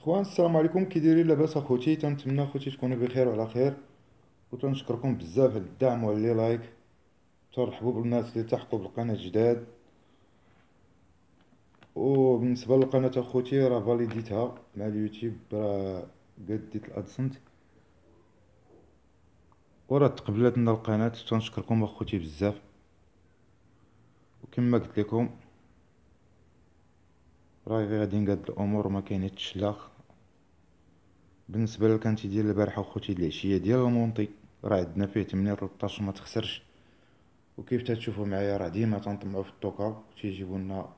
اخوان السلام عليكم، كي دايرين؟ لاباس اخوتي؟ تنتمنى اخوتي تكونوا بخير وعلى خير، وتنشكركم بزاف على الدعم وعلى لي لايك. ترحبوا بالناس اللي تحقوا بالقناه جداد. وبالنسبه للقناه اخوتي راه فاليديتها مع اليوتيوب، راه قديت الادسنت وراه تقبلت لنا القناه. تنشكركم اخوتي بزاف. وكما قلت لكم راه غادي نقاد الامور وما كاين حتى الشلاخ. بالنسبه للكانتي ديال البارحه اخوتي، العشيه ديال المونطي راه عندنا فيه 8 13 ما تخسرش. وكيف تتشوفوا معايا راه ديما تنطمعوا في الطوكا تيجيبوا لنا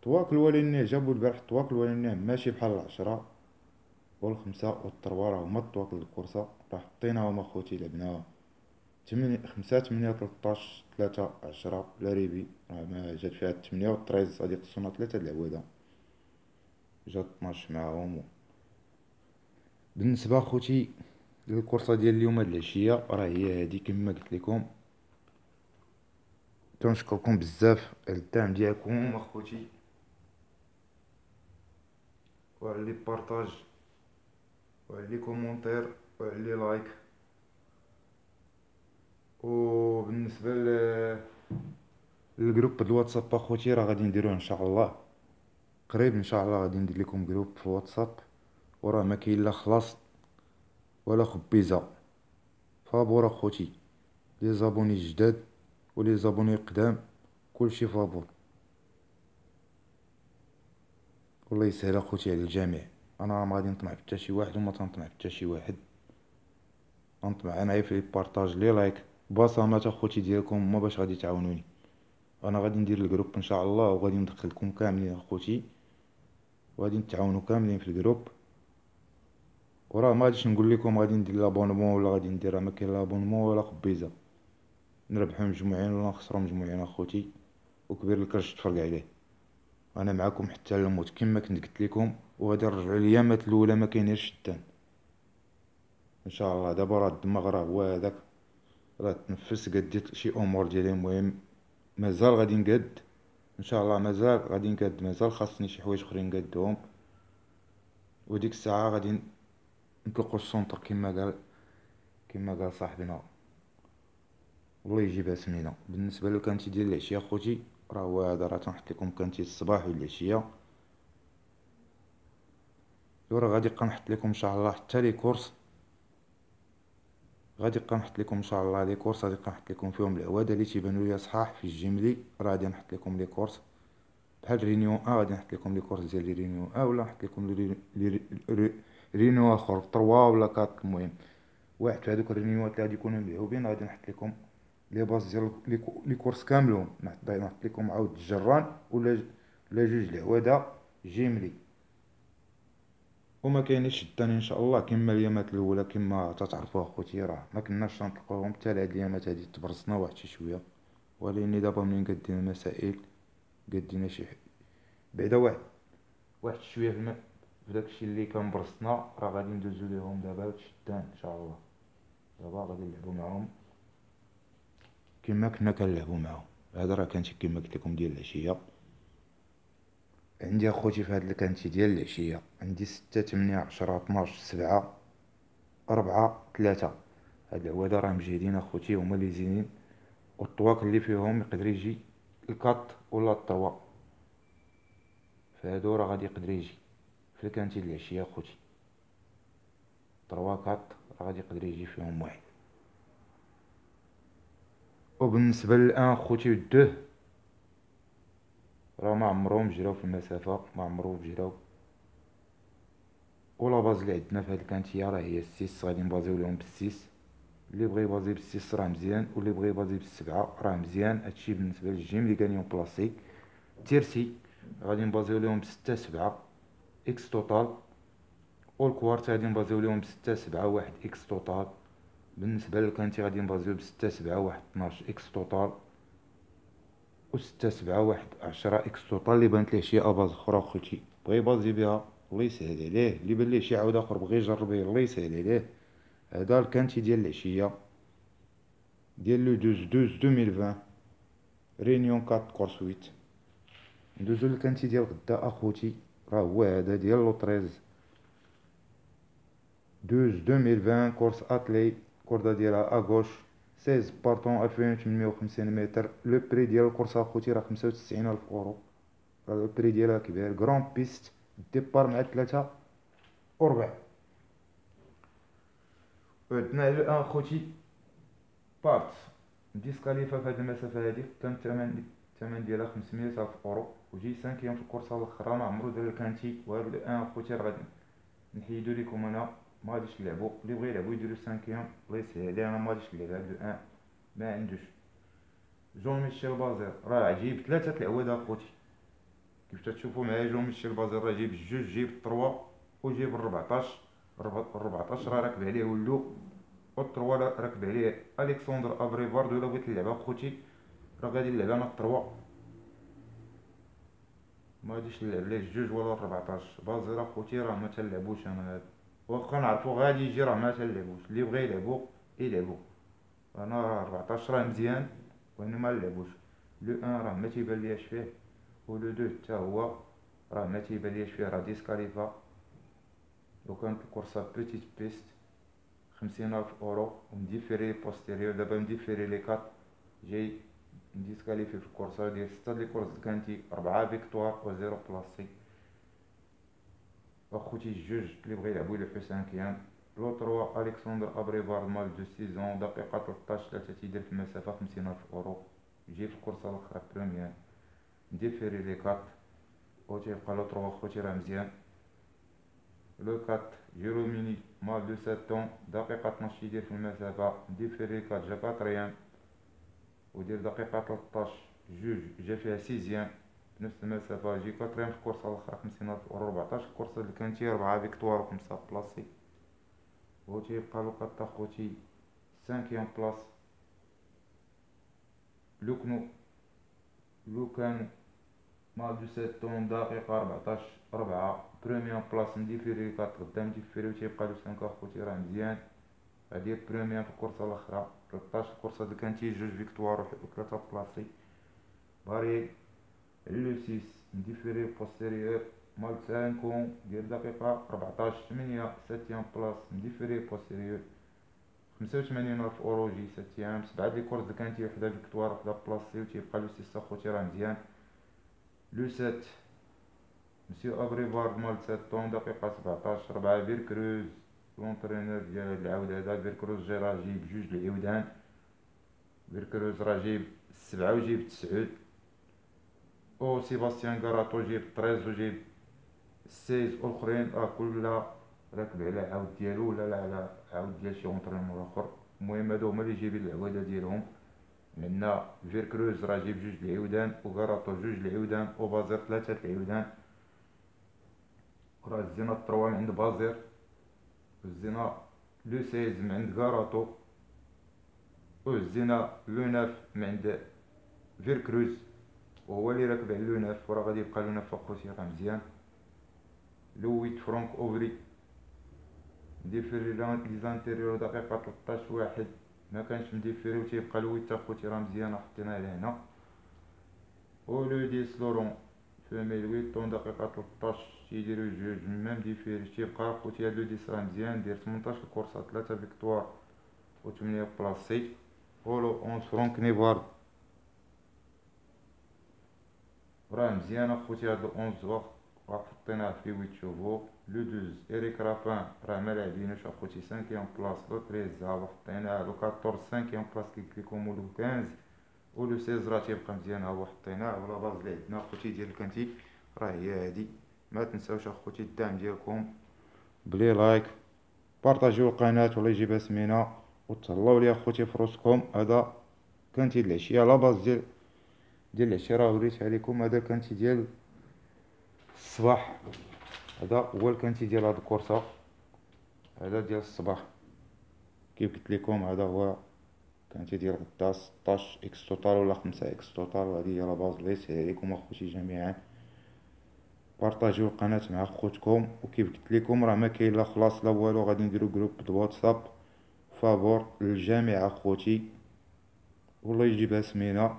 طواكل، ولكن جابوا البارح طواكل ولكن ماشي بحال العشرة والخمسة والطروا، راه هما الطواكل الكورسة. راه حطيناهم اخوتي، لعبنا تمنية خمسة، تمنية، تلطاش، تلاتة، عشرة. لا ريبي راه ما جات فيها التمنية والطريز، غادي خصونا تلاتة د العوادة، جات 12 معاهم. بالنسبة اخوتي للكورسة ديال اليوم هاد العشية، راه هي هادي كما قلت لكم. تنشكركم بزاف على الدعم ديالكم اخوتي، وعلى لي بارطاج، وعلى لي كومونتير، وعلى لي لايك. وبالنسبه للجروب الواتساب اخوتي، راه غادي نديروه ان شاء الله قريب. ان شاء الله غادي ندير لكم جروب في واتساب، وراه ما كاين لا خلاص ولا خبيزه. فابور اخوتي، لي زابوني جداد ولي زابوني قدام، كلشي فابور. والله يسهل اخوتي على الجميع. انا ما غادي نطمع في حتى شي واحد وما تنطمع في حتى شي واحد. نطمع انا في بارطاج لي لايك بصمات اخوتي ديالكم، ما باش غادي تعاونوني. انا غادي ندير الجروب ان شاء الله، وغادي ندخلكم كاملين اخوتي، وغادي نتعاونوا كاملين في الجروب. وراه ما غاديش نقول لكم غادي ندير لابونمون ولا غادي ندير، راه ما كاين لابونمون ولا خبيزه. نربحوا مجموعين ولا نخسروا مجموعين اخوتي، وكبير الكرش تفرق عليه. انا معاكم حتى الموت كما كنت قلت لكم، وغادي نرجعوا الايامات الاولى ما كاين غير شتان ان شاء الله. دابا راه الدماغ راه هو هذاك، راه تنفس قديت شي امور ديالي. المهم مازال غادي نقاد ان شاء الله، مازال غادي نقاد، مازال خاصني شي حوايج اخرين نقادهم. وديك الساعه غادي نطلقوا السونتر كما قال صاحبنا، والله يجيبها سمينه. بالنسبه للكانتي ديال العشيه اخوتي، راه هو هذا، راه تنحط لكم كانتي الصباح والعشيه. وراه غادي نبقى نحط لكم ان شاء الله حتى لي كورس. غادي نبقى نحط لكم ان شاء الله لي كورس، غادي نبقى نحط لكم فيهم العواده اللي تيبانوا ليا صحاح في الجيملي. راه غادي نحط لكم لي كورس بحال رينيون غادي نحط لكم لي كورس ديال لي رينيون ولا نحط لكم رينيون اخر 3 ولا 4. المهم واحد في هذوك الرينيوات اللي غادي يكونوا ملعوبين، غادي نحط لكم لي باز ديال لي كورس كاملهم. نحط لكم عاود الجران ولا جوج العواده جيملي. وما كاينش الثاني ان شاء الله كما الايامات الاولى. كما تتعرفوا اخوتي، راه ما كناش نطلقوهم حتى لهاد الايامات هادي، تبرزنا واحد شي شويه. ولكن دابا منين قدينا المسائل، قدينا شي بعدا واحد شويه في داكشي اللي كان برزنا، راه غادي ندوزو ليهم دابا الشتان ان شاء الله. دابا غادي نلعبوا معاهم كما كنا كنلعبوا معاهم. هذا راه كانت كما قلت لكم ديال العشيه. عندي اخوتي في هاد الكانتي ديال العشيه عندي 6 8 10 12 7 4 3. هاد العواده راه مجهدين اخوتي، هما اللي زينين. والطواق اللي فيهم يقدر يجي الكات ولا الطوا، فهادو راه غادي يقدر يجي في الكانتي ديال العشيه اخوتي. طروا كات راه غادي يقدر يجي فيهم واحد. وبالنسبه للان خوتي الدوه، راه ما عمرهم جراو في المسافه، ما عمرهم جراو. ولا باز اللي عندنا في هاد الكانتيه راه هي السيس، غادي نبازيو لهم بالسيس. اللي بغى يبازي بالسيس راه مزيان، واللي بغى يبازي بالسبعه راه مزيان. هادشي بالنسبه للجيم اللي كانيون بلاصي. تيرسي غادي نبازيو لهم بستة سبعة اكس توتال، والكوارت غادي نبازيو لهم بستة سبعة واحد اكس توتال. بالنسبه للكانتي غادي نبازيو بستة سبعة واحد 12 اكس توتال، وستة سبعة واحد 10 اكس توتال. اللي بانت ليه شي اباز اخرى خوتي بغى يبازي بها الله يسهل عليه، اللي بان ليه شي عاود اخر بغى يجرب به الله يسهل عليه. هذا الكانتي ديال العشيه ديال لو 12 2020 رينيون 4 كورس 8. ندوزو للكانتي ديال غدا اخوتي. راه هو هذا ديال لو 13 12 2020 كورس اتلي كوردا ديالها اغوش 16 بارطون 2850 متر. لو بري ديال الكورس اخوتي راه 95,000 اورو. راه لو بري ديالها كبير. غران بيست ديبار مع 3 وربع. عندنا على الان خوتي بارت ديسكاليفا في هاد المسافه هادي. كان الثمن ديالها 500,000 اورو. وجي 5 في الكورسه الاخرى ما عمرو دار الكانتي. وهاد الان خوتي راه غادي نحيدو ليكم انا ما غاديش نلعبو. اللي بغى يلعبو يديرو 5 الله يسهل عليه. انا ما غاديش نلعب هاد الان ما عندوش. جون ميشيل بازير راه عجيب 3 العواد اخوتي. كيف تشوفوا معايا جون ميشيل بازير راه جيب 2 جيب 3 وجيب 14. 14 راه راكب عليه ولو. و3 راكب عليه الكسندر افريفارد. ولا بغيت نلعب اخوتي راه غادي نلعب انا 3 ما غاديش نلعب ليه 2 ولا 14. بازير اخوتي راه ما تلعبوش. انا هاد واخا نعرفو غادي يجي راه ما تلعبوش. اللي بغى يلعبو يلعبو. انا راه 14 راه مزيان وانا ما نلعبوش. لو 1 راه ما تيبان لياش فيه. ولو 2 حتى هو راه ما تيبان لياش فيه. راه ديسكاليفا. لو كانت الكورسه بيتيت بيست 50,000 اورو ومديفيري بوستيريور. دابا مديفيري لي كات جاي نديسكاليفي في الكورسه ديال 6 لي كورس كانتي 4 فيكتوار و 0 بلاسي. اخوتي جوج اللي بغى يلعبو يلعبو 5. لو 3 الكسندر ابريفارد مال دو سيزون دقيقه 13 3 تيدير في المسافه 50,000 اورو. يجي في الكورسه الاخرى بريمير نديفيري لي كات. و تيبقى لو 3 خوتي راه مزيان. لو 4 جيروميني مال دو 7 دقيقه 12 يدير في المسافه نديفيري 4 جا 4 ودير دقيقه 13 جوج جا فيها 6 في نفس المسافه. جي 4 في الكورسه الاخرى 50,000 اورو. 14 الكورسه اللي كانت 4 فيكتوار و 5 بلاسي. و تيبقى لو 4 خوتي 5 بلاص. لو كانوا مع دو 7 دقيقة 14 4 بروميير بلاص نديفيري 4 غدا نديفيري. و تيبقى لو 5 اخوتي راه مزيان. غادي بروميير في الكورسه الاخرى 13 الكورسه اللي كانت 2 فيكتوار و 3 بلاصي. باري لو 6 نديفيري بوستيريور مال 5 ديال دقيقة 14 8 7 بلاص نديفيري بوستيريور 85,000 اورو. جي 7 7 لي كورس اللي كانت 1 فيكتوار 1 بلاصي. و تيبقى لو 6 اخوتي راه مزيان. لو 7 مسيو ابريفارد مال 7 دقيقة 17 4 فيركروز. لونترينور ديال العاود هذا فيركروز جا راه جيب 2 العودان. فيركروز راه جيب 7 وجيب 9. او سيباستيان كاراتو جيب 13 وجيب 16. الاخرين كلها راكب على عاود ديالو ولا على عاود ديال شي اونترينور اخر. المهم هادو هما اللي جايبين العواده ديالهم. عندنا فيركروز راه جيب 2 العودان وكاراتو 2 العودان وبازير 3 العودان. راه زينا 3 من عند بازير وزينا لو 16 من عند كاراتو وزينا لو 9 من عند فيركروز وهو اللي راكب على لو 9. وراه غادي يبقى لو 9 اخوتي راه مزيان. لو 8 فرانك اوفري مديفيري لي زانتيريور دقيقه 13 واحد ما كانش مديفيري. و تيبقى لو 8 اخوتي راه مزيان حطيناه لهنا. و لو 10 لورون فيميل 8 دقيقه 13 تيديرو 2 ما مديفيريش. تيبقى اخوتي هاد لو 10 راه مزيان دير 18 كورسه 3 فيكتوار و 8 بلاصي. و لو 11 فرانك نيفارد راه مزيان اخوتي. هاد لو 11 حطيناه في 8 تشوفو. لو 12 إريك رافان راه ما لاعبينوش اخوتي 5 بلاص. لو 13 حطيناه. لو 14 5 بلاص كيكليكم. لو 15 و لو 16 راه تيبقى مزيان ها هو حطيناه. ولا باز اللي عندنا اخوتي ديال الكانتي راه هي هادي. ما تنساوش اخوتي الدعم ديالكم بلي لايك بارطاجيو القناه ولا يجيبها سمينه وتهلاو لي اخوتي في روسكم. هذا كانتي العشيه لا باز ديال العشيه راه وريتها لكم. هذا كانتي ديال الصباح. هذا هو الكانتي ديال هاد الكورسه. هذا ديال الصباح كيف قلت لكم. هذا هو كانتي ديال غدا 16 اكس توتال ولا 5 اكس توتال. وهذه هي لا باز. الله يسهل عليكم اخوتي جميعا. بارطاجيو القناه مع خوتكم. وكيف قلت لكم راه ما كاين لا خلاص لا والو. غادي نديرو جروب الواتساب فابور للجميع اخوتي والله يجيبها سمينه.